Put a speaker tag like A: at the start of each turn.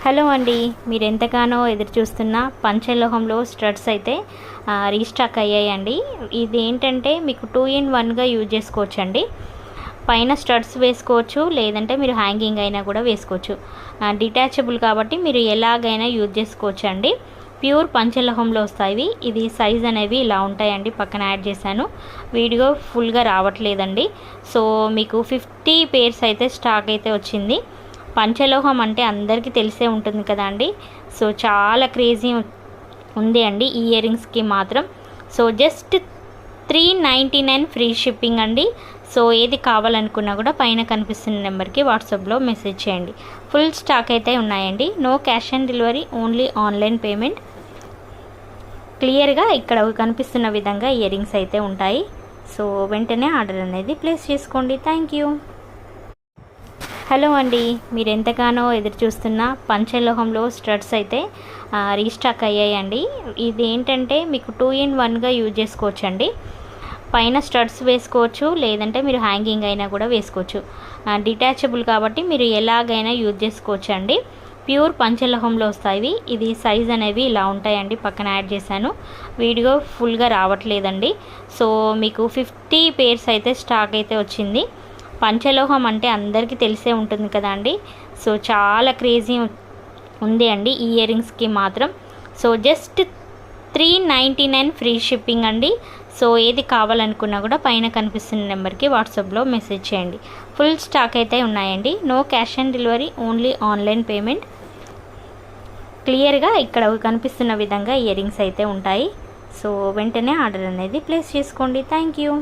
A: Hello అండి, మీరు ఎంతగానో ఎదురు చూస్తున్న పంచలోహంలో స్టడ్స్ అయితే రీస్టాక్ అయ్యాయండి. ఇది ఏంటంటే మీకు 2-in-1గా యూజ్ చేసుకోవచ్చు అండి. పైన స్టడ్స్ వేసుకోవచ్చు, లేదంటే మీరు హ్యాంగింగ్ అయినా కూడా వేసుకోవచ్చు. డిటాచబుల్ కాబట్టి మీరు ఎలాగైనా యూజ్ చేసుకోవచ్చు అండి. ప్యూర్ పంచలోహంలో వస్తాయి. ఇది సైజ్ అనేవి ఇలా ఉంటాయండి. పక్కన యాడ్ చేశాను, వీడియో ఫుల్గా రావట్లేదండి. సో మీకు 50 పేర్స్ అయితే స్టాక్ అయితే వచ్చింది. పంచలోహం అంటే అందరికీ తెలిసే ఉంటుంది కదా అండి. సో చాలా క్రేజీ ఉంది అండి ఈ ఇయర్ రింగ్స్కి మాత్రం. సో జస్ట్ 399 ఫ్రీ షిప్పింగ్ అండి. సో ఏది కావాలనుకున్నా కూడా పైన కనిపిస్తున్న నెంబర్కి వాట్సాప్లో మెసేజ్ చేయండి. ఫుల్ స్టాక్ అయితే ఉన్నాయండి. No cash on delivery, only online payment. క్లియర్గా ఇక్కడ కనిపిస్తున్న విధంగా ఇయర్ రింగ్స్ అయితే ఉంటాయి. సో వెంటనే ఆర్డర్ అనేది ప్లేస్ చేసుకోండి. Thank you. హలో అండి, మీరు ఎంతగానో ఎదురు చూస్తున్న పంచలోహంలో స్టడ్స్ అయితే రీస్టాక్ అయ్యాయండి. ఇది ఏంటంటే మీకు 2-in-1గా యూజ్ చేసుకోవచ్చు అండి. పైన స్టడ్స్ వేసుకోవచ్చు, లేదంటే మీరు హ్యాంగింగ్ అయినా కూడా వేసుకోవచ్చు. డిటాచబుల్ కాబట్టి మీరు ఎలాగైనా యూజ్ చేసుకోవచ్చు అండి. ప్యూర్ పంచలోహంలో వస్తాయి. ఇది సైజ్ అనేవి ఇలా ఉంటాయండి. పక్కన యాడ్ చేశాను, వీడియో ఫుల్గా రావట్లేదండి. సో మీకు 50 పేర్స్ అయితే స్టాక్ అయితే వచ్చింది. పంచలోహం అంటే అందరికీ తెలిసే ఉంటుంది కదా అండి. సో చాలా క్రేజీ ఉంది అండి ఈ ఇయర్ రింగ్స్కి మాత్రం. సో జస్ట్ 399 ఫ్రీ షిప్పింగ్ అండి. సో ఏది కావాలనుకున్నా కూడా పైన కనిపిస్తున్న నెంబర్కి వాట్సాప్లో మెసేజ్ చేయండి. ఫుల్ స్టాక్ అయితే ఉన్నాయండి. No cash on delivery, only online payment. క్లియర్గా ఇక్కడ కనిపిస్తున్న విధంగా ఇయర్ రింగ్స్ అయితే ఉంటాయి. సో వెంటనే ఆర్డర్ అనేది ప్లేస్ చేసుకోండి. Thank you.